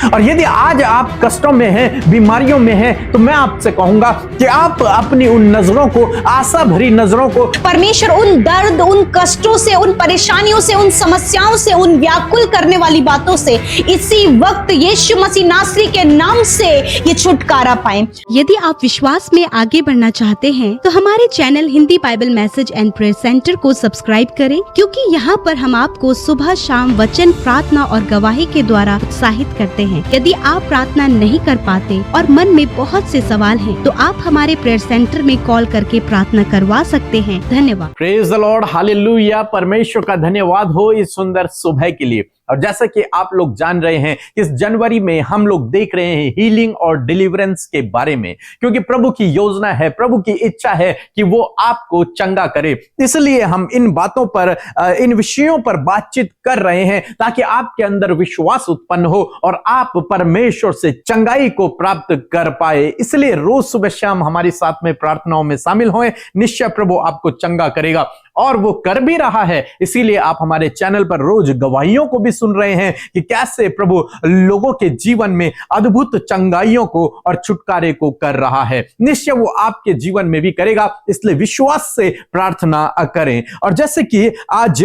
और यदि आज आप कष्टों में हैं, बीमारियों में हैं, तो मैं आपसे कहूंगा कि आप अपनी उन नजरों को, आशा भरी नजरों को, परमेश्वर उन दर्द, उन कष्टों से, उन परेशानियों से, उन समस्याओं से, उन व्याकुल करने वाली बातों से इसी वक्त यीशु मसीह नासरी के नाम से ये छुटकारा पाएं। यदि आप विश्वास में आगे बढ़ना चाहते हैं तो हमारे channel Hindi Bible message and prayer centre को सब्सक्राइब करें, क्योंकि यहाँ पर हम आपको सुबह शाम वचन, प्रार्थना और गवाही के द्वारा उत्साहित करते हैं। यदि आप प्रार्थना नहीं कर पाते और मन में बहुत से सवाल हैं, तो आप हमारे प्रेयर सेंटर में कॉल करके प्रार्थना करवा सकते हैं। धन्यवाद। Praise the Lord, hallelujah. परमेश्वर का धन्यवाद हो इस सुंदर सुबह के लिए। और जैसा कि आप लोग जान रहे हैं, इस जनवरी में हम लोग देख रहे हैं हीलिंग और डिलीवरेंस के बारे में, क्योंकि प्रभु की योजना है, प्रभु की इच्छा है कि वो आपको चंगा करे। इसलिए हम इन बातों पर, इन विषयों पर बातचीत कर रहे हैं, ताकि आपके अंदर विश्वास उत्पन्न हो और आप परमेश्वर से चंगाई को प्राप्त कर पाए। इसलिए रोज सुबह शाम हमारे साथ में प्रार्थनाओं में शामिल हों। निश्चय प्रभु आपको चंगा करेगा और वो कर भी रहा है। इसीलिए आप हमारे चैनल पर रोज गवाहियों को भी सुन रहे हैं कि कैसे प्रभु लोगों के जीवन में अद्भुत चंगाइयों को और छुटकारे को कर रहा है। निश्चय वो आपके जीवन में भी करेगा, इसलिए विश्वास से प्रार्थना करें। और जैसे कि आज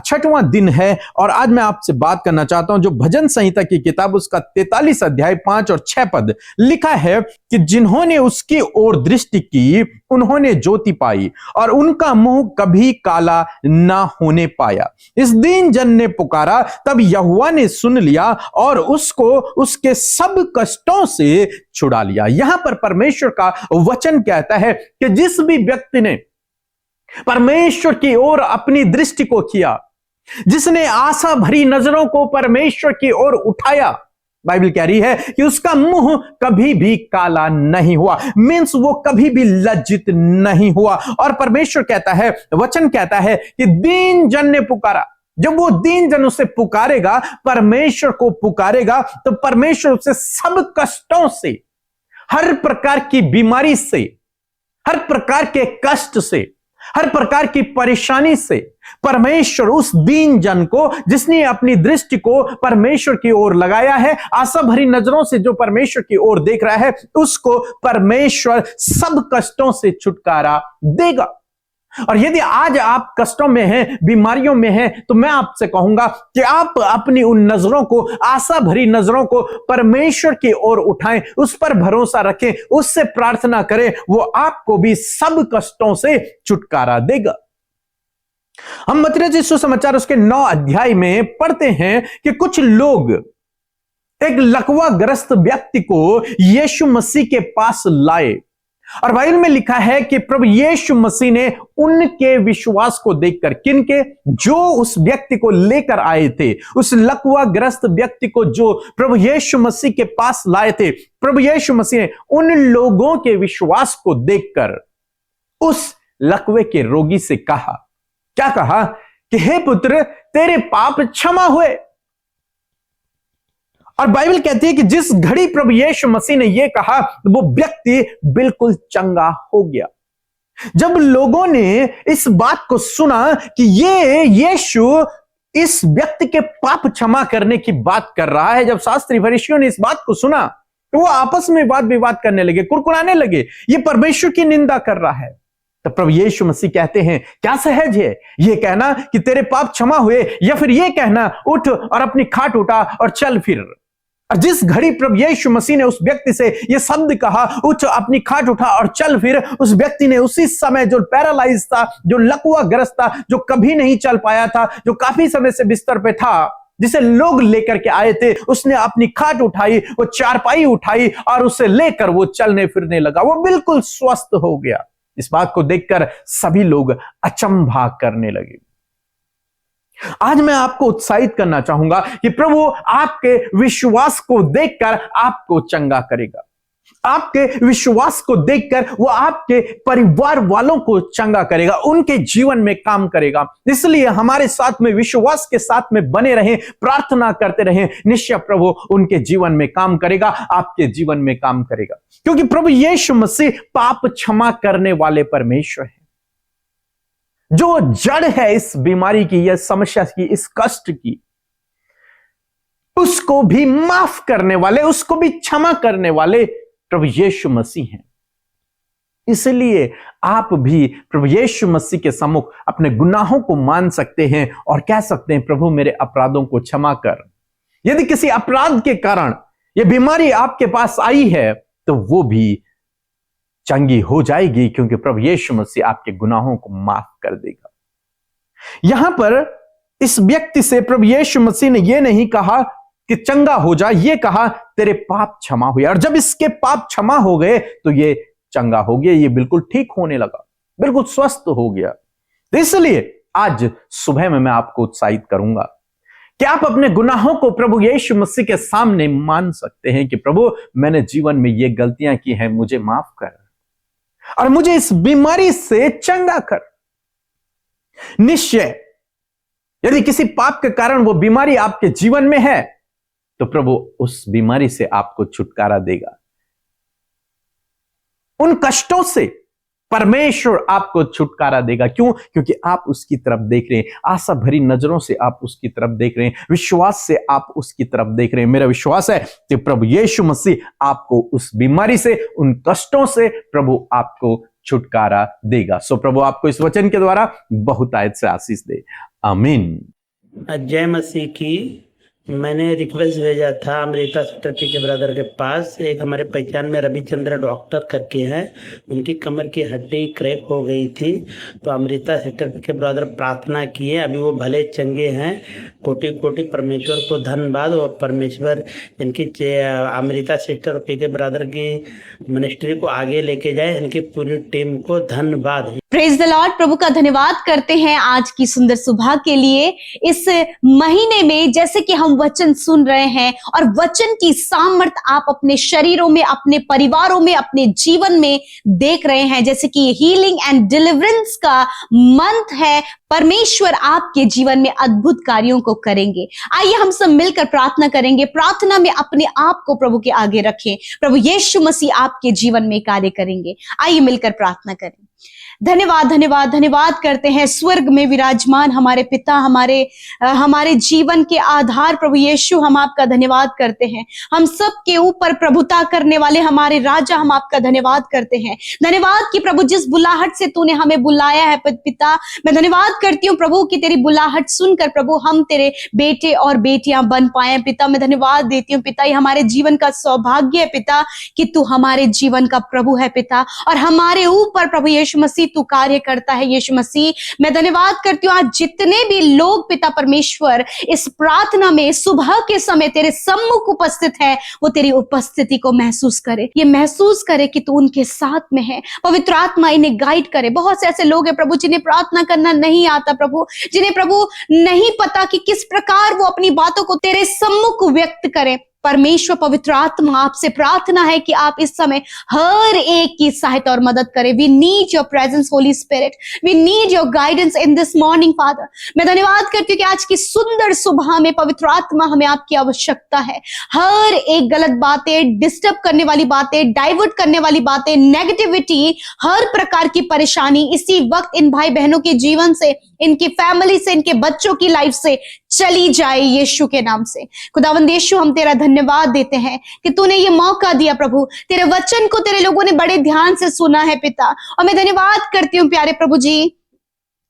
6वां दिन है और आज मैं आपसे बात करना चाहता हूं जो भजन संहिता की किताब, उसका 43 अध्याय 5 और 6 पद लिखा है कि जिन्होंने उसकी ओर दृष्टि की उन्होंने ज्योति पाई और उनका मुंह कभी काला ना होने पाया। इस दीन जन ने पुकारा, तब यहोवा ने सुन लिया और उसको उसके सब कष्टों से छुड़ा लिया। यहां पर परमेश्वर का वचन कहता है कि जिस भी व्यक्ति ने परमेश्वर की ओर अपनी दृष्टि को किया, जिसने आशा भरी नजरों को परमेश्वर की ओर उठाया, बाइबल कह रही है कि उसका मुंह कभी भी काला नहीं हुआ। मीन्स वो कभी भी लज्जित नहीं हुआ। और परमेश्वर कहता है, वचन कहता है कि दीन जन ने पुकारा। जब वो दीन जन उसे पुकारेगा, परमेश्वर को पुकारेगा, तो परमेश्वर उसे सब कष्टों से, हर प्रकार की बीमारी से, हर प्रकार के कष्ट से, हर प्रकार की परेशानी से परमेश्वर उस दीन जन को, जिसने अपनी दृष्टि को परमेश्वर की ओर लगाया है, आशा भरी नजरों से जो परमेश्वर की ओर देख रहा है, उसको परमेश्वर सब कष्टों से छुटकारा देगा। और यदि आज आप कष्टों में हैं, बीमारियों में हैं, तो मैं आपसे कहूंगा कि आप अपनी उन नजरों को, आशा भरी नजरों को परमेश्वर की ओर उठाएं, उस पर भरोसा रखें, उससे प्रार्थना करें, वो आपको भी सब कष्टों से छुटकारा देगा। हम मत्ती रचित सुसमाचार उसके 9 अध्याय में पढ़ते हैं कि कुछ लोग एक लकवाग्रस्त व्यक्ति को यीशु मसीह के पास लाए और बाइबल में लिखा है कि प्रभु यीशु मसीह ने उनके विश्वास को देखकर, किनके? जो उस व्यक्ति को लेकर आए थे, उस लकवाग्रस्त व्यक्ति को जो प्रभु यीशु मसीह के पास लाए थे, प्रभु यीशु मसीह ने उन लोगों के विश्वास को देखकर उस लकवे के रोगी से कहा, क्या कहा? कि हे पुत्र, तेरे पाप क्षमा हुए। और बाइबल कहती है कि जिस घड़ी प्रभु यीशु मसीह ने यह कहा, वो व्यक्ति बिल्कुल चंगा हो गया। जब लोगों ने इस बात को सुना कि ये यीशु इस व्यक्ति के पाप क्षमा करने की बात कर रहा है, जब शास्त्री फरीसियों ने इस बात को सुना, तो वो आपस में वाद विवाद करने लगे, कुड़कुड़ाने लगे, ये परमेश्वर की निंदा कर रहा है। तो प्रभु यीशु मसीह कहते हैं, क्या सहज है ये कहना कि तेरे पाप क्षमा हुए, या फिर ये कहना उठ और अपनी खाट उठा और चल फिर। और जिस घड़ी प्रभु यीशु मसीह ने उस व्यक्ति से यह शब्द कहा, उठ अपनी खाट उठा और चल फिर, उस व्यक्ति ने उसी समय, जो पैरालाइज था, जो लकवाग्रस्त था, जो कभी नहीं चल पाया था, जो काफी समय से बिस्तर पे था, जिसे लोग लेकर के आए थे, उसने अपनी खाट उठाई, वो चारपाई उठाई और उसे लेकर वो चलने फिरने लगा। वो बिल्कुल स्वस्थ हो गया। इस बात को देखकर सभी लोग अचंभा करने लगे। आज मैं आपको उत्साहित करना चाहूंगा कि प्रभु आपके विश्वास को देखकर आपको चंगा करेगा। आपके विश्वास को देखकर वो आपके परिवार वालों को चंगा करेगा, उनके जीवन में काम करेगा। इसलिए हमारे साथ में, विश्वास के साथ में बने रहें, प्रार्थना करते रहें। निश्चय प्रभु उनके जीवन में काम करेगा, आपके जीवन में काम करेगा, क्योंकि प्रभु यीशु मसीह पाप क्षमा करने वाले परमेश्वर है। जो जड़ है इस बीमारी की, यह समस्या की, इस कष्ट की, उसको भी माफ करने वाले, उसको भी क्षमा करने वाले प्रभु यीशु मसीह हैं। इसलिए आप भी प्रभु यीशु मसीह के सम्मुख अपने गुनाहों को मान सकते हैं और कह सकते हैं, प्रभु मेरे अपराधों को क्षमा कर। यदि किसी अपराध के कारण यह बीमारी आपके पास आई है तो वो भी चंगी हो जाएगी, क्योंकि प्रभु यीशु मसीह आपके गुनाहों को माफ कर देगा। यहां पर इस व्यक्ति से प्रभु यीशु मसीह ने यह नहीं कहा कि चंगा हो जा, यह कहा तेरे पाप क्षमा हुए। और जब इसके पाप क्षमा हो गए तो ये चंगा हो गया, ये बिल्कुल ठीक होने लगा, बिल्कुल स्वस्थ हो गया। तो इसलिए आज सुबह में मैं आपको उत्साहित करूंगा कि आप अपने गुनाहों को प्रभु यीशु मसीह के सामने मान सकते हैं कि प्रभु मैंने जीवन में ये गलतियां की हैं, मुझे माफ कर और मुझे इस बीमारी से चंगा कर। निश्चय यदि किसी पाप के कारण वो बीमारी आपके जीवन में है तो प्रभु उस बीमारी से आपको छुटकारा देगा। उन कष्टों से परमेश्वर आपको छुटकारा देगा। क्यों? क्योंकि आप उसकी तरफ देख रहे हैं, आशा भरी नजरों से आप उसकी तरफ देख रहे हैं, विश्वास से आप उसकी तरफ देख रहे हैं। मेरा विश्वास है कि प्रभु यीशु मसीह आपको उस बीमारी से, उन कष्टों से प्रभु आपको छुटकारा देगा। सो प्रभु आपको इस वचन के द्वारा बहुतायत से आशीष दे। आमीन। जय मसीह की। मैंने रिक्वेस्ट भेजा था अमृता सेक्रेटरी के ब्रदर के पास। एक हमारे पहचान में रविचंद्र डॉक्टर करके हैं, उनकी कमर की हड्डी क्रैक हो गई थी, तो अमृता सेक्रेटरी के ब्रदर प्रार्थना किए, अभी वो भले चंगे हैं। कोटि कोटि परमेश्वर को धन्यवाद। और परमेश्वर इनकी अमृता सेक्रेटरी के ब्रदर की मिनिस्ट्री को आगे लेके जाए, इनकी पूरी टीम को धन्यवाद। Praise the Lord. प्रभु का धन्यवाद करते हैं आज की सुंदर सुबह के लिए। इस महीने में जैसे कि हम वचन सुन रहे हैं और वचन की सामर्थ आप अपने शरीरों में, अपने परिवारों में, अपने जीवन में देख रहे हैं, जैसे कि हीलिंग एंड डिलीवरेंस का मंथ है। परमेश्वर आपके जीवन में अद्भुत कार्यों को करेंगे। आइए हम सब मिलकर प्रार्थना करेंगे। प्रार्थना में अपने आप को प्रभु के आगे रखें। प्रभु यीशु मसीह आपके जीवन में कार्य करेंगे। आइए मिलकर प्रार्थना करें। धन्यवाद धन्यवाद धन्यवाद करते हैं स्वर्ग में विराजमान हमारे पिता, हमारे जीवन के आधार प्रभु यीशु, हम आपका धन्यवाद करते हैं। हम सब के ऊपर प्रभुता करने वाले हमारे राजा, हम आपका धन्यवाद करते हैं। धन्यवाद कि प्रभु जिस बुलाहट से तूने हमें बुलाया है पिता, मैं धन्यवाद करती हूँ प्रभु कि तेरी बुलाहट सुनकर प्रभु हम तेरे बेटे और बेटियां बन पाए। पिता मैं धन्यवाद देती हूँ पिता, ये हमारे जीवन का सौभाग्य है पिता कि तू हमारे जीवन का प्रभु है पिता, और हमारे ऊपर प्रभु यीशु मसीह तू कार्य करता है। यीशु मसीह मैं धन्यवाद करती हूँ आज जितने भी लोग पिता परमेश्वर इस प्रार्थना में सुबह के समय तेरे सम्मुख उपस्थित है, वो तेरी उपस्थिति को महसूस करे, ये महसूस करे कि तू उनके साथ में है। पवित्र आत्मा इन्हें गाइड करे। बहुत से ऐसे लोग हैं प्रभु जिन्हें प्रार्थना करना नहीं आता प्रभु, जिन्हें प्रभु नहीं पता कि किस प्रकार वो अपनी बातों को तेरे सम्मुख व्यक्त करें। परमेश्वर पवित्र आत्मा आपसे प्रार्थना है कि आप इस समय हर एक की सहायता और मदद करें। We need your presence holy spirit, we need your guidance in this morning father. मैं धन्यवाद करती हूँ कि आज की सुंदर सुबह में पवित्र आत्मा हमें आपकी आवश्यकता है। हर एक गलत बातें, डिस्टर्ब करने वाली बातें, डाइवर्ट करने वाली बातें, नेगेटिविटी, हर प्रकार की परेशानी इसी वक्त इन भाई बहनों के जीवन से, इनकी फैमिली से, इनके बच्चों की लाइफ से चली जाए यीशु के नाम से। खुदावंद यीशु हम तेरा धन्यवाद देते हैं कि तूने ये मौका दिया प्रभु, तेरे वचन को तेरे लोगों ने बड़े ध्यान से सुना है पिता। और मैं धन्यवाद करती हूँ प्यारे प्रभु जी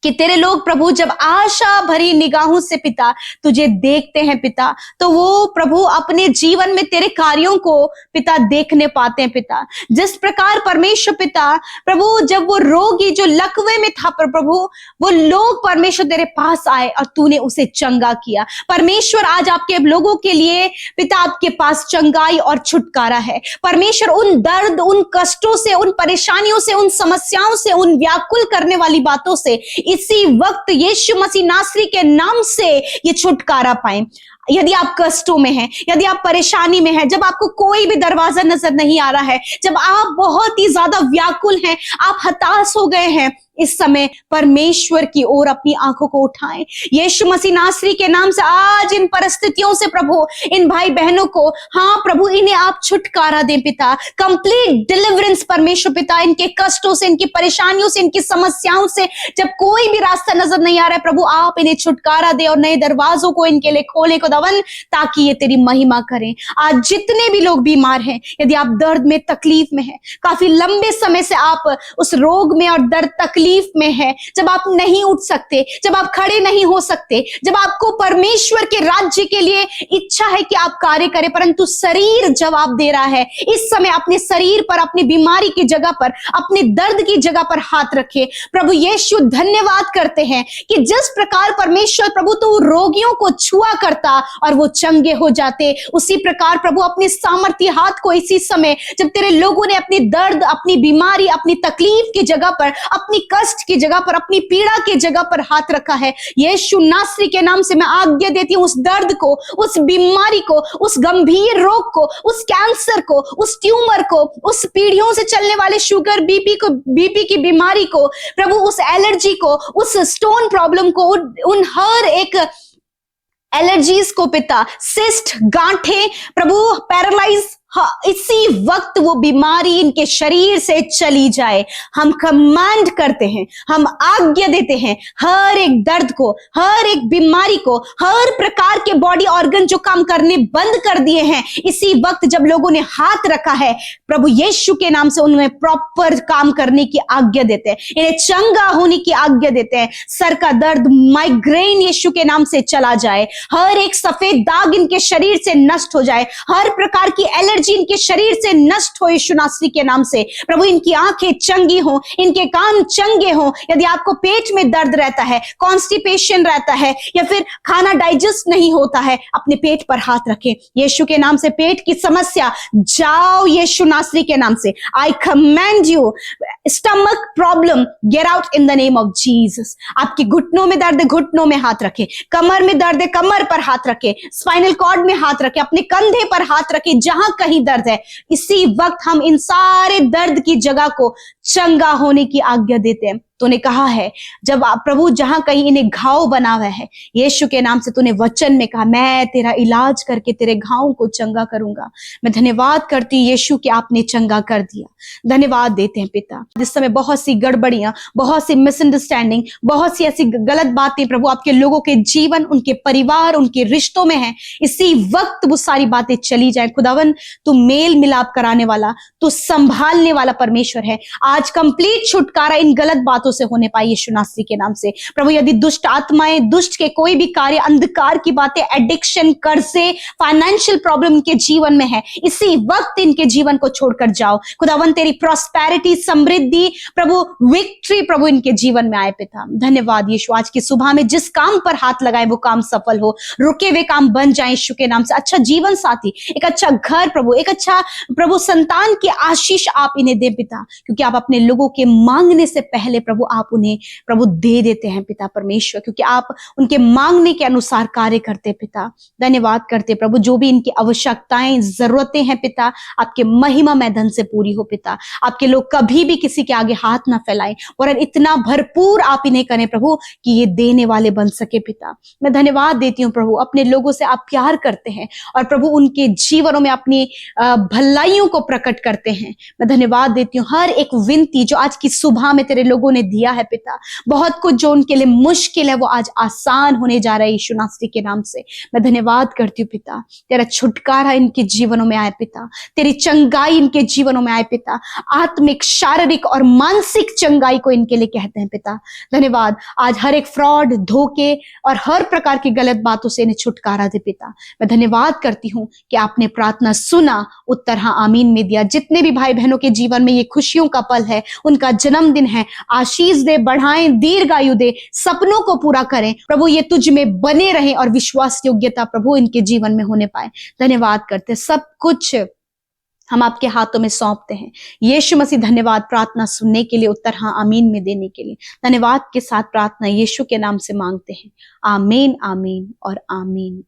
कि तेरे लोग प्रभु जब आशा भरी निगाहों से पिता तुझे देखते हैं पिता, तो वो प्रभु अपने जीवन में तेरे कार्यों को पिता देखने पाते हैं पिता। जिस प्रकार परमेश्वर पिता प्रभु जब वो रोगी जो लकवे में था प्रभु, वो लोग परमेश्वर तेरे पास आए और तूने उसे चंगा किया। परमेश्वर आज आपके लोगों के लिए पिता आपके पास चंगाई और छुटकारा है। परमेश्वर उन दर्द, उन कष्टों से, उन परेशानियों से, उन समस्याओं से, उन व्याकुल करने वाली बातों से इसी वक्त यीशु मसीह नासरी के नाम से ये छुटकारा पाएं। यदि आप कष्टों में हैं, यदि आप परेशानी में हैं, जब आपको कोई भी दरवाजा नजर नहीं आ रहा है, जब आप बहुत ही ज्यादा व्याकुल हैं, आप हताश हो गए हैं, इस समय परमेश्वर की ओर अपनी आंखों को उठाएं। यीशु मसीह नासरी के नाम से आज इन परिस्थितियों से प्रभु, इन भाई बहनों को, हाँ प्रभु, इन्हें आप छुटकारा दें पिता। कंप्लीट डिलीवरेंस परमेश्वर पिता, इनके कष्टों से, इनकी परेशानियों से, इनकी समस्याओं से जब कोई भी रास्ता नजर नहीं आ रहा है प्रभु, आप इन्हें छुटकारा दे और नए दरवाजों को इनके लिए खोले खुदावन, ताकि ये तेरी महिमा करें। आज जितने भी लोग बीमार हैं, यदि आप दर्द में, तकलीफ में हैं, काफी लंबे समय से आप उस रोग में और दर्द तकलीफ में हैं, जब आप नहीं उठ सकते, जब आप खड़े नहीं हो सकते, जब आपको परमेश्वर के राज्य के लिए इच्छा है कि आप कार्य करें, परंतु शरीर जवाब दे रहा है, इस समय अपने शरीर पर, अपनी बीमारी की जगह पर, अपने दर्द की जगह पर हाथ रखे। प्रभु यीशु, धन्यवाद करते हैं कि जिस प्रकार परमेश्वर प्रभु तो रोगियों को छुआ करता और वो चंगे हो जाते, उसी प्रकार प्रभु अपने सामर्थ्य हाथ को इसी समय, जब तेरे लोगों ने अपनी दर्द, अपनी बीमारी, अपनी तकलीफ की जगह पर, अपनी कष्ट की जगह पर, अपनी पीड़ा की जगह पर हाथ रखा है, यीशु नासरी के नाम से मैं आज्ञा देती हूं, उस दर्द को, उस बीमारी को, उस गंभीर रोग को, उस कैंसर को, उस ट्यूमर को, उस पीढ़ियों से चलने वाले शुगर, बीपी की बीमारी को प्रभु, उस एलर्जी को, उस स्टोन प्रॉब्लम को, उन हर एक एलर्जीज को पिता, सिस्ट, गांठें प्रभु, पैरालाइज, इसी वक्त वो बीमारी इनके शरीर से चली जाए। हम कमांड करते हैं, हम आज्ञा देते हैं, हर एक दर्द को, हर एक बीमारी को, हर प्रकार के बॉडी ऑर्गन जो काम करने बंद कर दिए हैं, इसी वक्त जब लोगों ने हाथ रखा है प्रभु यीशु के नाम से, उनमें प्रॉपर काम करने की आज्ञा देते हैं, इन्हें चंगा होने की आज्ञा देते हैं। सर का दर्द, माइग्रेन यीशु के नाम से चला जाए, हर एक सफेद दाग इनके शरीर से नष्ट हो जाए, हर प्रकार की एलर्जी इनके शरीर से नष्ट हो यीशु नासरी के नाम से। प्रभु इनकी आंखें चंगी हो, इनके कान चंगे हो। यदि आपको पेट में दर्द रहता है, कॉन्स्टिपेशन रहता है, या फिर खाना डाइजेस्ट नहीं होता है, अपने पेट पर हाथ रखें, यीशु के नाम से पेट की समस्या जाओ यीशु नासरी के नाम से। आई command you, stomach problem get out in the name of Jesus. आपके घुटनों में दर्द है, घुटनों में हाथ रखें, कमर में दर्द है, कमर पर हाथ रखें, स्पाइनल कॉर्ड में हाथ रखें, अपने कंधे पर हाथ रखें, जहां कहीं दर्द है, इसी वक्त हम इन सारे दर्द की जगह को चंगा होने की आज्ञा देते हैं। तूने कहा है, जब प्रभु जहां कहीं इन्हें घाव बना हुआ है, यीशु के नाम से तूने वचन में कहा, मैं तेरा इलाज करके तेरे घावों को चंगा करूंगा। मैं धन्यवाद करती हूं यीशु कि आपने चंगा कर दिया। धन्यवाद देते हैं पिता। इस समय बहुत सी गड़बड़ियां, बहुत सी मिसअंडरस्टैंडिंग, बहुत सी ऐसी गलत बातें प्रभु आपके लोगों के जीवन, उनके परिवार, उनके रिश्तों में है, इसी वक्त वो सारी बातें चली जाए। खुदावन, तू मेल मिलाप कराने वाला, तू संभालने वाला परमेश्वर है। आज कंप्लीट छुटकारा इन गलत बातों से होने पाए यीशु नासरी के नाम से। प्रभु यदि दुष्ट आत्माएं, दुष्ट के कोई भी कार्य, अंधकार की बातें, एडिक्शन, कर्जे, फाइनेंशियल प्रॉब्लम के जीवन में है, इसी वक्त इनके जीवन को छोड़कर जाओ। खुदावन तेरी प्रॉस्पेरिटी, समृद्धि प्रभु, विक्ट्री प्रभु इनके जीवन में आए पिता। धन्यवाद यीशु, आज की सुबह में जिस काम पर हाथ लगाए वो काम सफल हो, रुके हुए काम बन जाए यीशु के नाम से। अच्छा जीवन साथी, एक अच्छा घर प्रभु, एक अच्छा प्रभु संतान की आशीष आप इन्हें दे पिता, क्योंकि आप अपने लोगों के मांगने से पहले प्रभु आप उन्हें प्रभु दे देते हैं पिता परमेश्वर, क्योंकि आप उनके मांगने के अनुसार कार्य करते पिता। धन्यवाद करते प्रभु, जो भी इनकी आवश्यकताएं, जरूरतें हैं पिता, आपके महिमा में धन से पूरी हो पिता। आपके लोग कभी भी किसी के आगे हाथ ना फैलाएं, और इतना भरपूर आप इन्हें करें प्रभु कि ये देने वाले बन सके पिता। मैं धन्यवाद देती हूँ प्रभु, अपने लोगों से आप प्यार करते हैं और प्रभु उनके जीवनों में अपनी भलाइयों को प्रकट करते हैं। मैं धन्यवाद देती हूँ हर एक विनती जो आज की सुबह में तेरे लोगों ने दिया है पिता, बहुत कुछ जो उनके लिए मुश्किल है वो आज आसान होने जा रहा है यीशु नासरी के नाम से। मैं धन्यवाद करती हूँ पिता, तेरा छुटकारा इनके जीवनों में आए पिता, तेरी चंगाई इनके जीवनों में आए पिता, आत्मिक, शारीरिक और मानसिक चंगाई को इनके लिए कहते हैं पिता। धन्यवाद, आज हर एक फ्रॉड, धोखे और हर प्रकार की गलत बातों से इन्हें छुटकारा दे पिता। मैं धन्यवाद करती हूँ कि आपने प्रार्थना सुना, उत्तर हाँ आमीन में दिया। जितने भी भाई बहनों के जीवन में ये खुशियों का पल है, उनका जन्मदिन है, आशीष दे, बढ़ाएं, दीर्घायु दे, सपनों को पूरा करें प्रभु, ये तुझ में बने रहे और विश्वास योग्यता प्रभु इनके जीवन में होने पाए। धन्यवाद करते, सब कुछ हम आपके हाथों में सौंपते हैं यीशु मसीह। धन्यवाद प्रार्थना सुनने के लिए, उत्तर हाँ आमीन में देने के लिए। धन्यवाद के साथ प्रार्थना यीशु के नाम से मांगते हैं, आमीन, आमीन और आमीन।